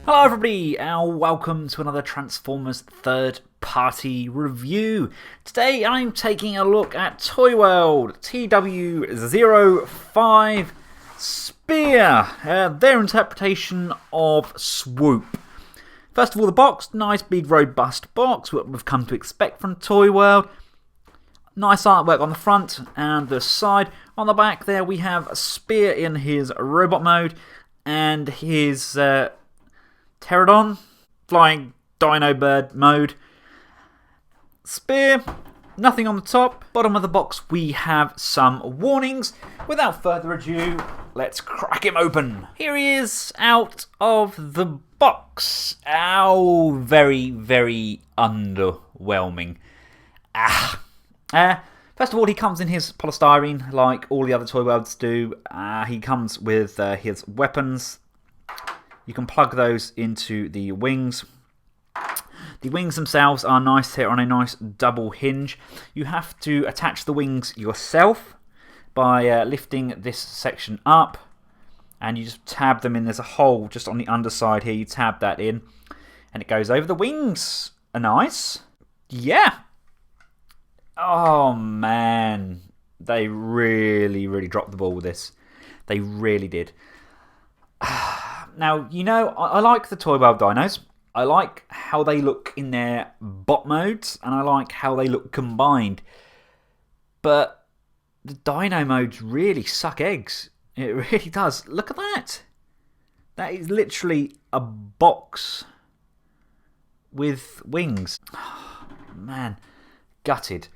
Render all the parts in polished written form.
Hello everybody and welcome to another Transformers third party review. Today I'm taking a look at Toyworld TW-D05 Spear, their interpretation of Swoop. First of all, the box, nice big robust box, what we've come to expect from Toyworld. Nice artwork on the front and the side. On the back there we have Spear in his robot mode and his Pteranodon, flying dino bird mode. Spear, nothing on the top. Bottom of the box we have some warnings. Without further ado, let's crack him open. Here he is out of the box. Oh, very, very underwhelming. First of all, he comes in his polystyrene like all the other Toyworlds do. He comes with his weapons. You can plug those into the wings. The wings themselves are nice here on a nice double hinge. You have to attach the wings yourself by lifting this section up. And you just tab them in. There's a hole just on the underside here. You tab that in. And it goes over. The wings are nice. Yeah. Oh, man. They really, really dropped the ball with this. They really did. Now, you know, I like the Toyworld dinos. I like how they look in their bot modes, and I like how they look combined. But the dino modes really suck eggs. It really does. Look at that. That is literally a box with wings. Oh, man, gutted.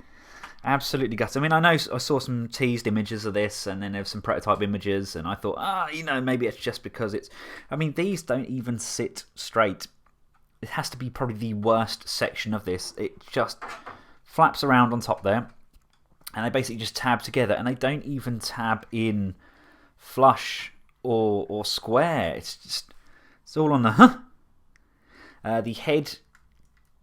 Absolutely gutted. I mean, I know I saw some teased images of this, and then there were some prototype images, and I thought, you know, maybe it's just because it's... I mean, these don't even sit straight. It has to be probably the worst section of this. It just flaps around on top there, and they basically just tab together, and they don't even tab in flush or square. It's just... It's all on the... the head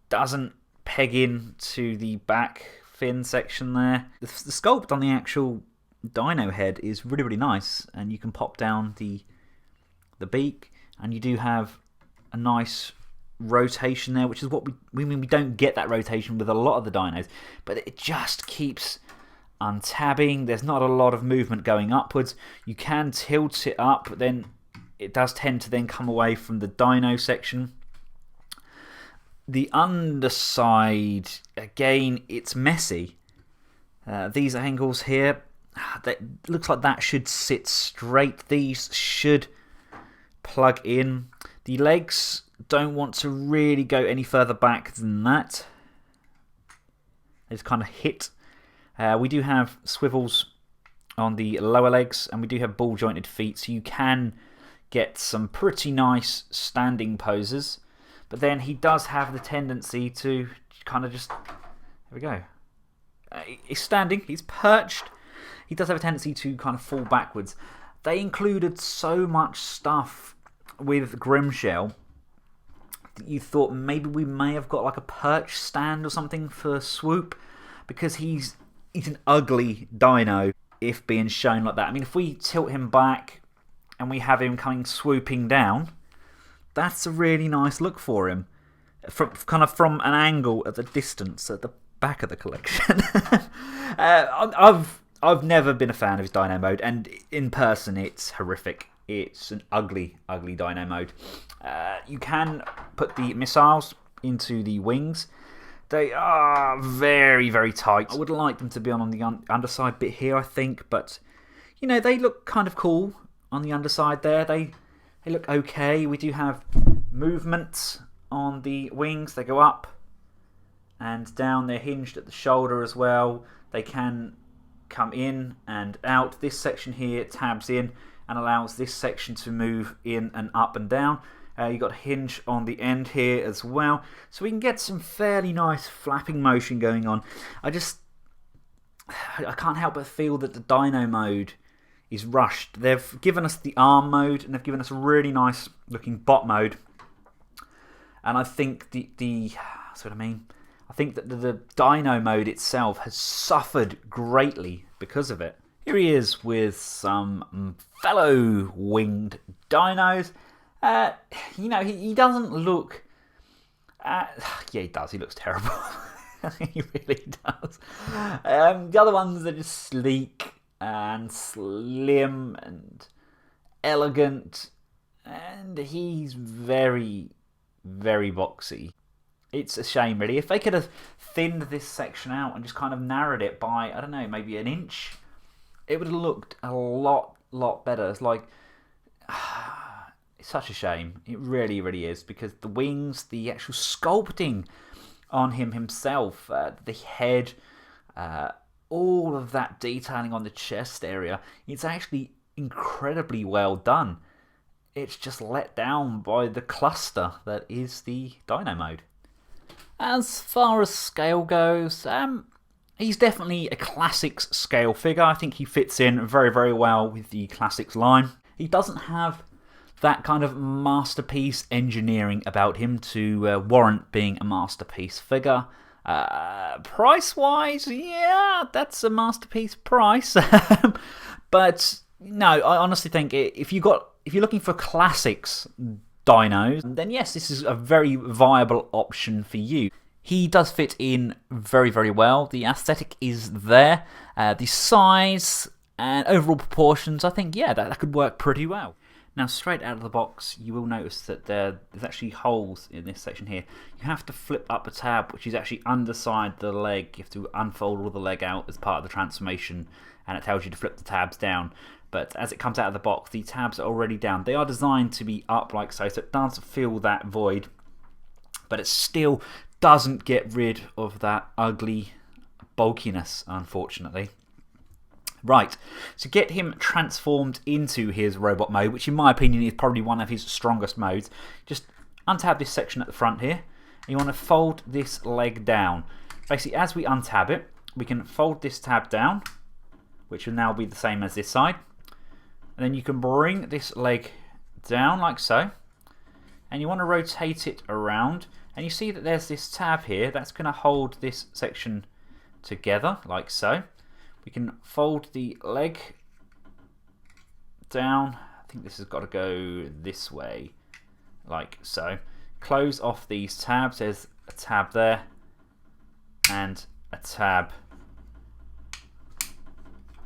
doesn't peg in to the back fin section there. The sculpt on the actual dino head is really, really nice, and you can pop down the beak, and you do have a nice rotation there, which is what we don't get that rotation with a lot of the dinos, but it just keeps untabbing. There's not a lot of movement going upwards. You can tilt it up, but then it does tend to then come away from the dino section. The underside, again, it's messy. These angles here, that looks like that should sit straight. These should plug in. The legs don't want to really go any further back than that. They just kind of hit. We do have swivels on the lower legs, and we do have ball jointed feet, so you can get some pretty nice standing poses. But then he does have the tendency to kind of just... There we go. He's standing. He's perched. He does have a tendency to kind of fall backwards. They included so much stuff with Grimshell that you thought maybe we may have got like a perch stand or something for Swoop, because he's an ugly dino if being shown like that. I mean, if we tilt him back and we have him coming swooping down... That's a really nice look for him, from an angle at the distance at the back of the collection. I've never been a fan of his dino mode, and in person it's horrific. It's an ugly, ugly dino mode. You can put the missiles into the wings. They are very, very tight. I would like them to be on the underside bit here, I think, but you know, they look kind of cool on the underside there. They look okay. We do have movement on the wings. They go up and down. They're hinged at the shoulder as well. They can come in and out. This section here tabs in and allows this section to move in and up and down. You've got a hinge on the end here as well. So we can get some fairly nice flapping motion going on. I can't help but feel that the dino mode is rushed. They've given us the arm mode, and they've given us a really nice looking bot mode. And I think that's what I mean. I think that the dino mode itself has suffered greatly because of it. Here he is with some fellow winged dinos. You know, he doesn't look... yeah, he does. He looks terrible. He really does. The other ones are just sleek and slim and elegant. And he's very, very boxy. It's a shame, really. If they could have thinned this section out and just kind of narrowed it by, I don't know, maybe an inch, it would have looked a lot better. It's like... It's such a shame. It really, really is. Because the wings, the actual sculpting on him himself, the head, all of that detailing on the chest area, it's actually incredibly well done. It's just let down by the cluster that is the Dino mode. As far as scale goes, he's definitely a Classics scale figure. I think he fits in very, very well with the Classics line. He doesn't have that kind of masterpiece engineering about him to warrant being a masterpiece figure. Price-wise, yeah, that's a masterpiece price. But no, I honestly think if you're looking for Classics dinos, then yes, this is a very viable option for you. He does fit in very, very well. The aesthetic is there. The size and overall proportions, I think, yeah, that could work pretty well. Now, straight out of the box, you will notice that there's actually holes in this section here. You have to flip up a tab, which is actually underside the leg. You have to unfold all the leg out as part of the transformation, and it tells you to flip the tabs down. But as it comes out of the box, the tabs are already down. They are designed to be up like so it does fill that void, but it still doesn't get rid of that ugly bulkiness, unfortunately. Right, to get him transformed into his robot mode, which in my opinion is probably one of his strongest modes, just untab this section at the front here, and you want to fold this leg down. Basically, as we untab it, we can fold this tab down, which will now be the same as this side. And then you can bring this leg down like so, and you want to rotate it around, and you see that there's this tab here that's going to hold this section together like so. We can fold the leg down. I think this has got to go this way, like so. Close off these tabs. There's a tab there and a tab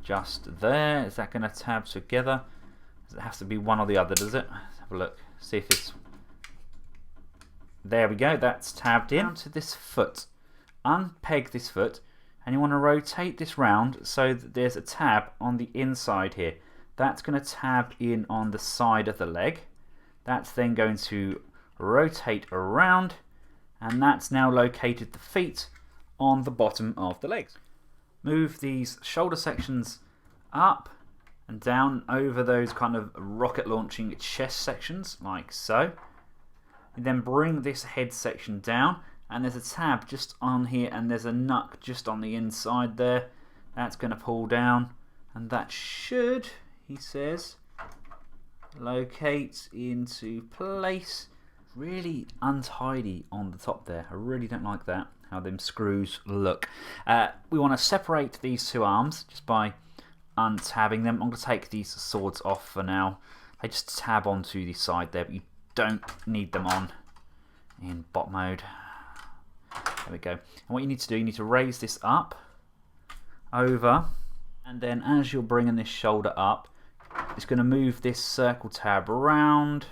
just there. Is that going to tab together? Does it have to be one or the other, does it? Let's have a look. See if it's... There we go. That's tabbed in. Down to this foot. Unpeg this foot. And you want to rotate this round so that there's a tab on the inside here. That's going to tab in on the side of the leg. That's then going to rotate around, and that's now located the feet on the bottom of the legs. Move these shoulder sections up and down over those kind of rocket launching chest sections, like so. You then bring this head section down. And there's a tab just on here, and there's a nut just on the inside there. That's going to pull down, and that should, he says, locate into place. Really untidy on the top there. I really don't like that, how them screws look. We want to separate these two arms just by untabbing them. I'm going to take these swords off for now. They just tab onto the side there, but you don't need them on in bot mode. There we go. And what you need to do, you need to raise this up, over, and then as you're bringing this shoulder up, it's going to move this circle tab around,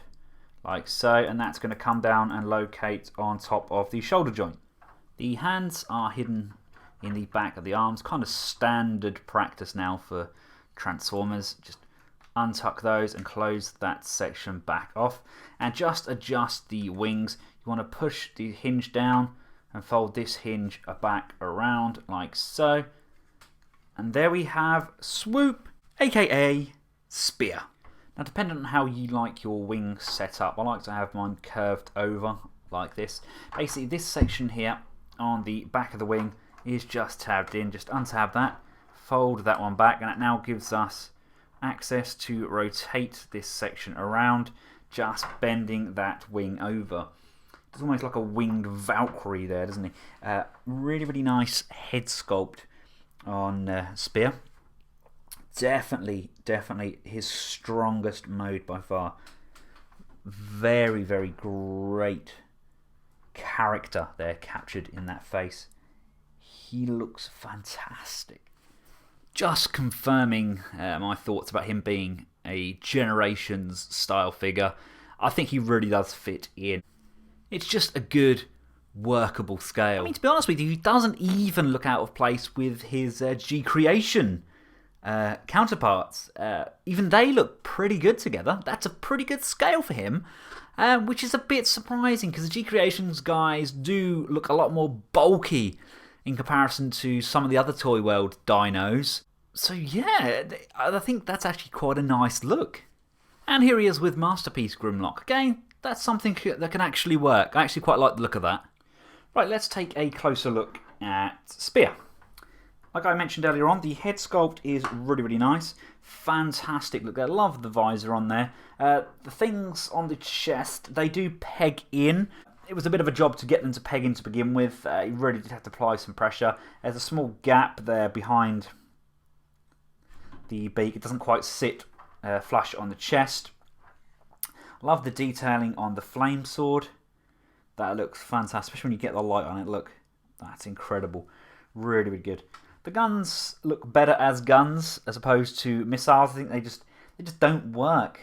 like so, and that's going to come down and locate on top of the shoulder joint. The hands are hidden in the back of the arms, kind of standard practice now for Transformers. Just untuck those and close that section back off, and just adjust the wings. You want to push the hinge down and fold this hinge back around like so. And there we have Swoop, aka Spear. Now, depending on how you like your wings set up, I like to have mine curved over like this. Basically, this section here on the back of the wing is just tabbed in. Just untab that, fold that one back, and it now gives us access to rotate this section around, just bending that wing over. It's almost like a winged Valkyrie there, doesn't he? Really, really nice head sculpt on Spear. Definitely his strongest mode by far. very, very great character there captured in that face. He looks fantastic. Just confirming my thoughts about him being a Generations style figure. I think he really does fit in. It's just a good, workable scale. I mean, to be honest with you, he doesn't even look out of place with his G-Creation counterparts. Even they look pretty good together. That's a pretty good scale for him, which is a bit surprising because the G-Creations guys do look a lot more bulky in comparison to some of the other Toyworld dinos. So yeah, I think that's actually quite a nice look. And here he is with Masterpiece Grimlock. Again, that's something that can actually work. I actually quite like the look of that. Right, let's take a closer look at Spear. Like I mentioned earlier on, the head sculpt is really, really nice. Fantastic look. I love the visor on there. The things on the chest, they do peg in. It was a bit of a job to get them to peg in to begin with. You really did have to apply some pressure. There's a small gap there behind the beak. It doesn't quite sit flush on the chest. Love the detailing on the flame sword. That looks fantastic, especially when you get the light on it. Look, that's incredible. Really, really good. The guns look better as guns as opposed to missiles. I think they just don't work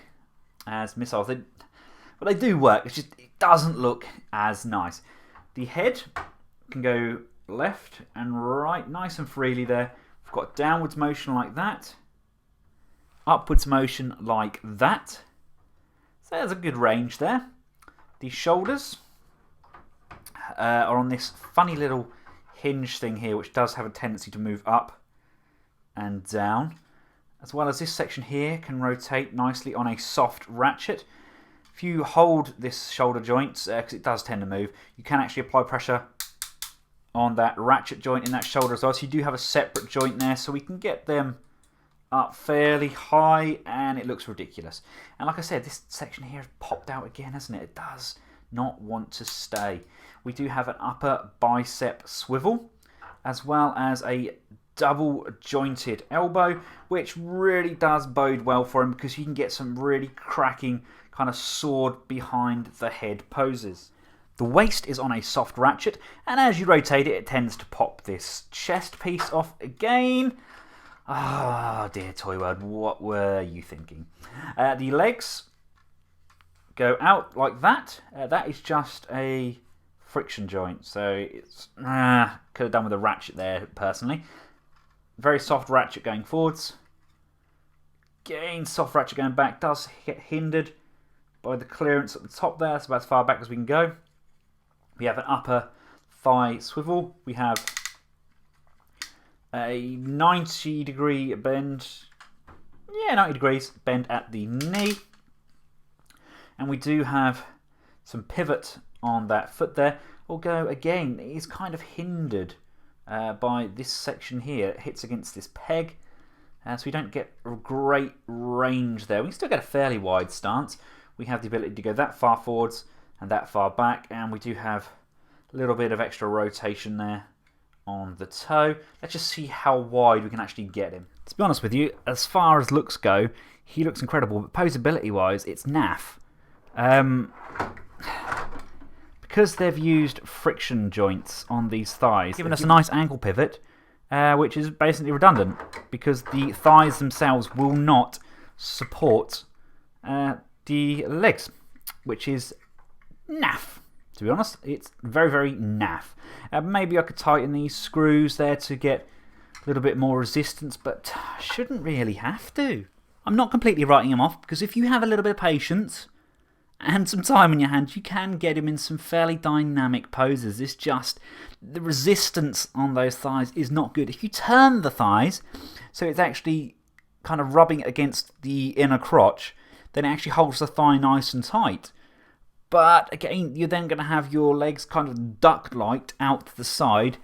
as missiles. They do work. It's just it doesn't look as nice. The head can go left and right, nice and freely there. We've got downwards motion like that, upwards motion like that. So there's a good range there. The shoulders are on this funny little hinge thing here, which does have a tendency to move up and down, as well as this section here can rotate nicely on a soft ratchet. If you hold this shoulder joint, because it does tend to move, you can actually apply pressure on that ratchet joint in that shoulder as well. So you do have a separate joint there, so we can get them up fairly high, and it looks ridiculous. And like I said, this section here has popped out again, hasn't it? It does not want to stay. We do have an upper bicep swivel, as well as a double jointed elbow, which really does bode well for him because you can get some really cracking kind of sword behind the head poses. The waist is on a soft ratchet, and as you rotate it, it tends to pop this chest piece off again. Ah, dear Toyworld, what were you thinking? The legs go out like that. That is just a friction joint, so it's could have done with a ratchet there personally. Very soft ratchet going forwards. Again, soft ratchet going back. Does get hindered by the clearance at the top there. That's about as far back as we can go. We have an upper thigh swivel. We have a 90-degree bend. Yeah, 90 degrees bend at the knee. And we do have some pivot on that foot there. Although, again, it is kind of hindered by this section here. It hits against this peg. So we don't get a great range there. We can still get a fairly wide stance. We have the ability to go that far forwards and that far back. And we do have a little bit of extra rotation there on the toe. Let's just see how wide we can actually get him. To be honest with you, as far as looks go, he looks incredible. But posability-wise, it's naff. Because they've used friction joints on these thighs, giving us a nice ankle pivot, which is basically redundant because the thighs themselves will not support the legs, which is naff. To be honest, it's very, very naff. Maybe I could tighten these screws there to get a little bit more resistance, but I shouldn't really have to. I'm not completely writing him off because if you have a little bit of patience and some time in your hands, you can get him in some fairly dynamic poses. It's just the resistance on those thighs is not good. If you turn the thighs so it's actually kind of rubbing against the inner crotch, then it actually holds the thigh nice and tight. But again, you're then going to have your legs kind of duck-like out to the side,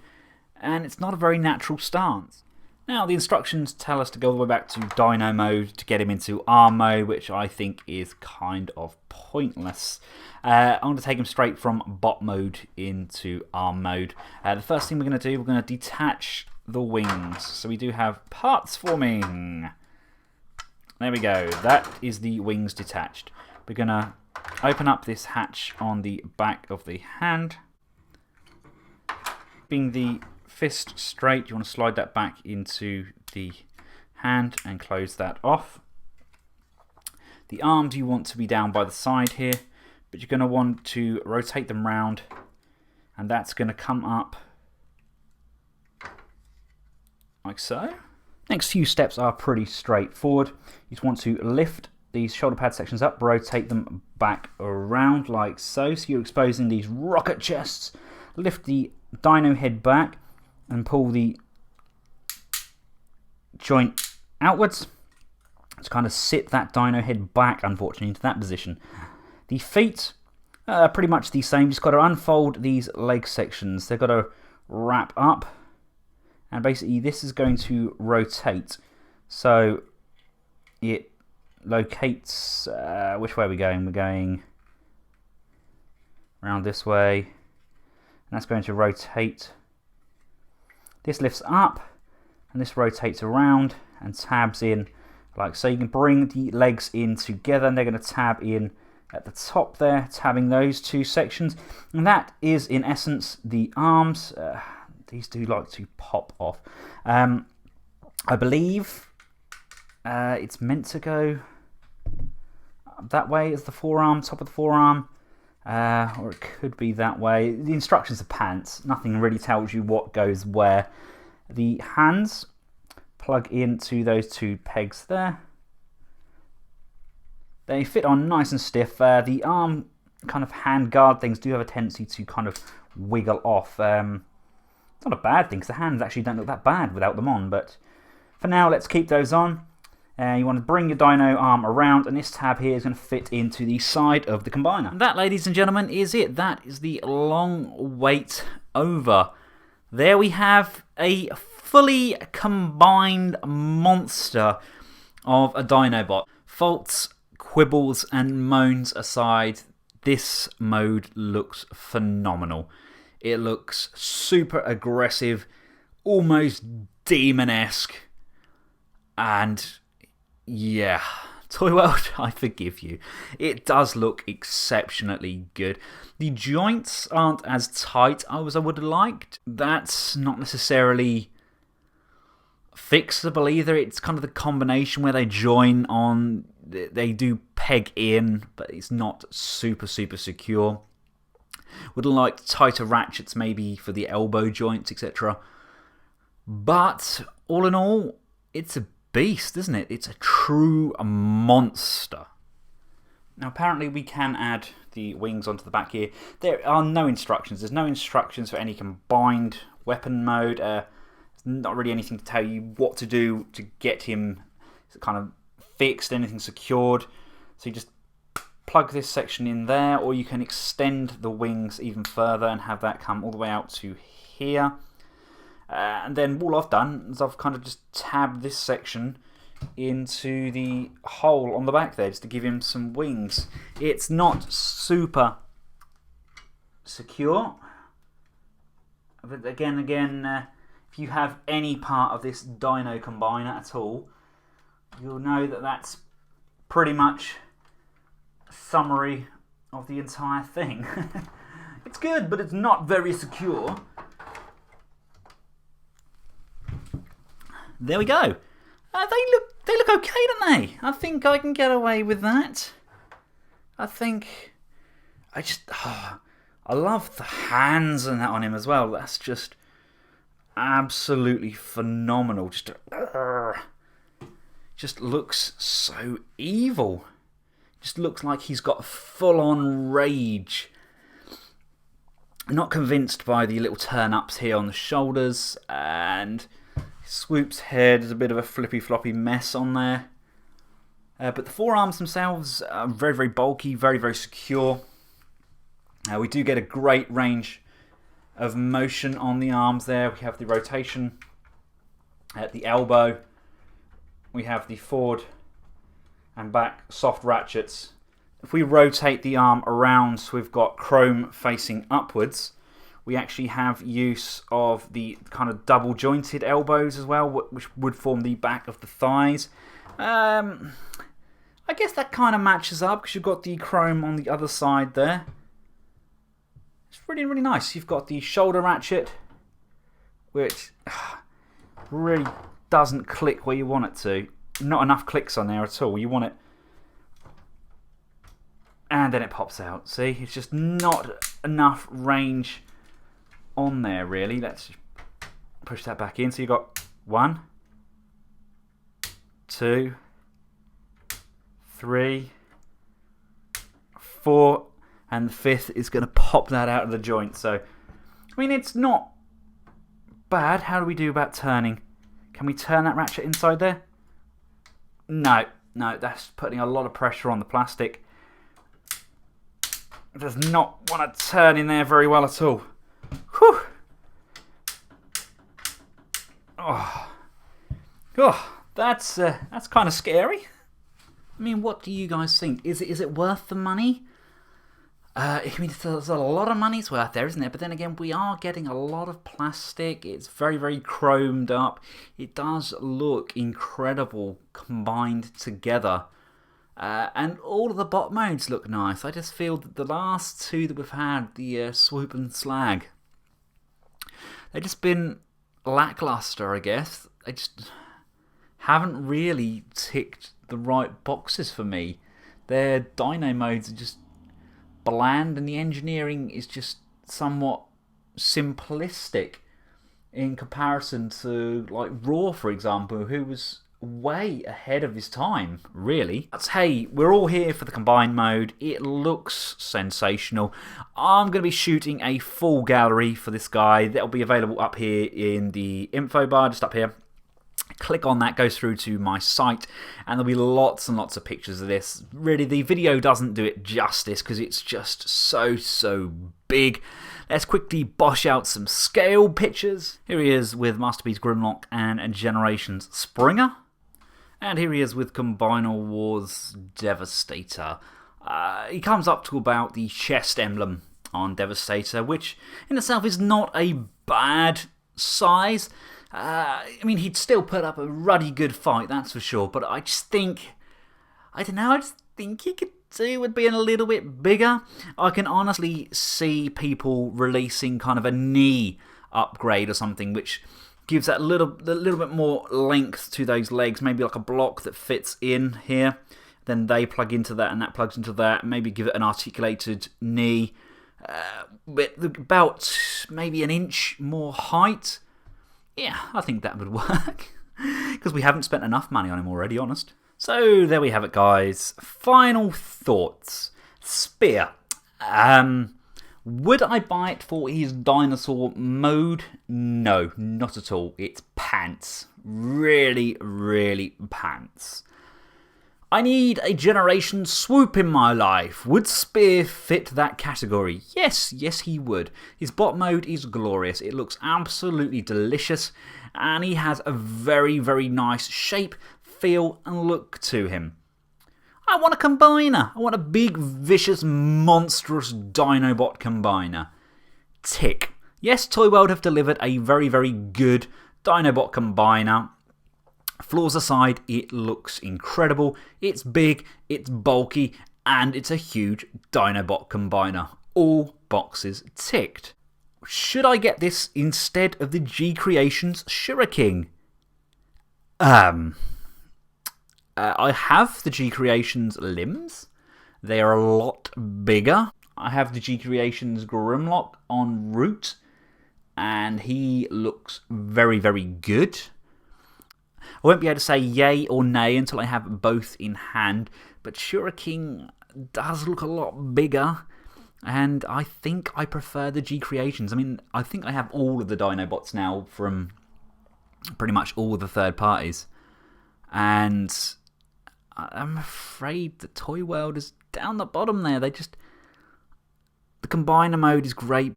and it's not a very natural stance. Now, the instructions tell us to go all the way back to Dino mode to get him into arm mode, which I think is kind of pointless. I'm going to take him straight from bot mode into arm mode. The first thing we're going to do, we're going to detach the wings. So we do have parts forming. There we go. That is the wings detached. We're going to open up this hatch on the back of the hand. Being the fist straight, you want to slide that back into the hand and close that off. The arms you want to be down by the side here, but you're going to want to rotate them round, and that's going to come up like so. Next few steps are pretty straightforward. You just want to lift these shoulder pad sections up, rotate them back around like so. So you're exposing these rocket chests. Lift the dino head back and pull the joint outwards to kind of sit that dino head back, unfortunately, into that position. The feet are pretty much the same. Just got to unfold these leg sections. They've got to wrap up. And basically this is going to rotate. So it locates, which way are we going? We're going around this way. And that's going to rotate. This lifts up and this rotates around and tabs in like so. You can bring the legs in together and they're going to tab in at the top there, tabbing those two sections. And that is in essence the arms. These do like to pop off. I believe it's meant to go that way as the forearm, top of the forearm, or it could be that way. The instructions are pants. Nothing really tells you what goes where. The hands plug into those two pegs there. They fit on nice and stiff. The arm kind of hand guard things do have a tendency to kind of wiggle off. It's not a bad thing because the hands actually don't look that bad without them on, but for now let's keep those on. You want to bring your dino arm around, and this tab here is going to fit into the side of the combiner. And that, ladies and gentlemen, is it. That is the long wait over. There we have a fully combined monster of a Dinobot. Faults, quibbles and moans aside, this mode looks phenomenal. It looks super aggressive, almost demon-esque, and yeah, Toyworld, I forgive you. It does look exceptionally good. The joints aren't as tight as I would have liked. That's not necessarily fixable either. It's kind of the combination where they join on, they do peg in, but it's not super secure. Would have liked tighter ratchets maybe for the elbow joints, etc. But all in all, it's a beast, isn't it? It's a true monster. Now apparently we can add the wings onto the back here. There are no instructions. There's no instructions for any combined weapon mode. There's not really anything to tell you what to do to get him kind of fixed, anything secured. So you just plug this section in there, or you can extend the wings even further and have that come all the way out to here. And then all I've done is I've kind of just tabbed this section into the hole on the back there just to give him some wings. It's not super secure, but again, if you have any part of this Dino Combiner at all, you'll know that that's pretty much a summary of the entire thing. It's good, but it's not very secure. There we go. They look okay, don't they? I think I can get away with that. I love the hands and that on him as well. That's just absolutely phenomenal. Just looks so evil. Just looks like he's got full-on rage. Not convinced by the little turn-ups here on the shoulders, and Swoop's head is a bit of a flippy-floppy mess on there. But the forearms themselves are very, very bulky, very, very secure. We do get a great range of motion on the arms there. We have the rotation at the elbow. We have the forward and back soft ratchets. If we rotate the arm around so we've got chrome facing upwards, we actually have use of the kind of double jointed elbows as well, which would form the back of the thighs. I I guess that kind of matches up because you've got the chrome on the other side there. It's really, really nice. You've got the shoulder ratchet, which really doesn't click where you want it to. Not enough clicks on there at all. You want it. And then it pops out. See? It's just not enough range on there, really. Let's push that back in. So you've got 1, 2, 3, 4, and the 5th is going to pop that out of the joint. So, I mean, it's not bad. How do we do about turning? Can we turn that ratchet inside there? No, that's putting a lot of pressure on the plastic. It does not want to turn in there very well at all. Whew. Oh, that's kind of scary. I mean, what do you guys think? Is it worth the money? I mean, there's a lot of money's worth there, isn't there? But then again, we are getting a lot of plastic. It's very, very chromed up. It does look incredible combined together. And all of the bot modes look nice. I just feel that the last two that we've had, the Swoop and Slag, they've just been lackluster, I guess. They just haven't really ticked the right boxes for me. Their dyno modes are just bland, and the engineering is just somewhat simplistic in comparison to like Raw, for example, who was way ahead of his time, really. But hey, we're all here for the combined mode. It looks sensational. I'm going to be shooting a full gallery for this guy. That'll be available up here in the info bar, just up here. Click on that, goes through to my site, and there'll be lots and lots of pictures of this. Really, the video doesn't do it justice because it's just so big. Let's quickly bosh out some scale pictures. Here he is with Masterpiece Grimlock and Generations Springer. And here he is with Combiner Wars Devastator. He comes up to about the chest emblem on Devastator, which in itself is not a bad size. I mean, he'd still put up a ruddy good fight, that's for sure. But I just think, I don't know, I just think he could do with being a little bit bigger. I can honestly see people releasing kind of a knee upgrade or something, which gives that little bit more length to those legs. Maybe like a block that fits in here. Then they plug into that and that plugs into that. Maybe give it an articulated knee. With about maybe an inch more height. Yeah, I think that would work. Because we haven't spent enough money on him already, honest. So, there we have it, guys. Final thoughts. Spear. Would I buy it for his dinosaur mode? No, not at all. It's pants. Really, really pants. I need a generation swoop in my life. Would Spear fit that category? Yes, he would. His bot mode is glorious. It looks absolutely delicious. And he has a very, very nice shape, feel and look to him. I want a combiner. I want a big, vicious, monstrous Dinobot combiner. Tick. Yes, Toyworld have delivered a very, very good Dinobot combiner. Flaws aside, it looks incredible. It's big, it's bulky, and it's a huge Dinobot combiner. All boxes ticked. Should I get this instead of the G Creations Shuriken? I have the G Creations limbs. They are a lot bigger. I have the G Creations Grimlock en route, and he looks very, very good. I won't be able to say yay or nay until I have both in hand, but Shuriken does look a lot bigger, and I think I prefer the G Creations. I mean, I think I have all of the Dinobots now from pretty much all the third parties, and I'm afraid the Toyworld is down the bottom there. The combiner mode is great.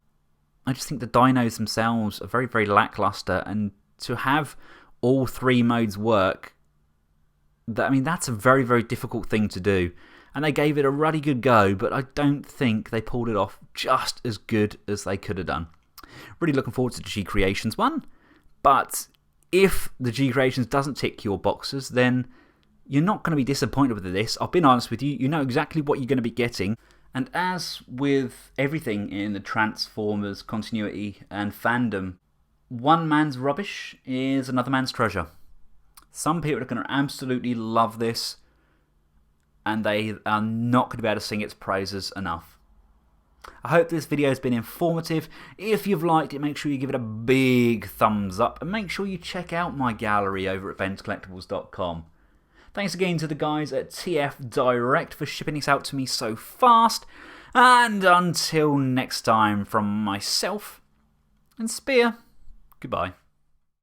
I just think the dinos themselves are very, very lackluster, and to have all three modes work, I mean, that's a very, very difficult thing to do. And they gave it a ruddy good go, but I don't think they pulled it off just as good as they could have done. Really looking forward to the G Creations one. But if the G Creations doesn't tick your boxes, then You're not going to be disappointed with this. I've been honest with you. You know exactly what you're going to be getting. And as with everything in the Transformers continuity and fandom, one man's rubbish is another man's treasure. Some people are going to absolutely love this, and they are not going to be able to sing its praises enough. I hope this video has been informative. If you've liked it, make sure you give it a big thumbs up, and make sure you check out my gallery over at Benscollectables.com. Thanks again to the guys at TF Direct for shipping this out to me so fast, and until next time, from myself and Spear, goodbye.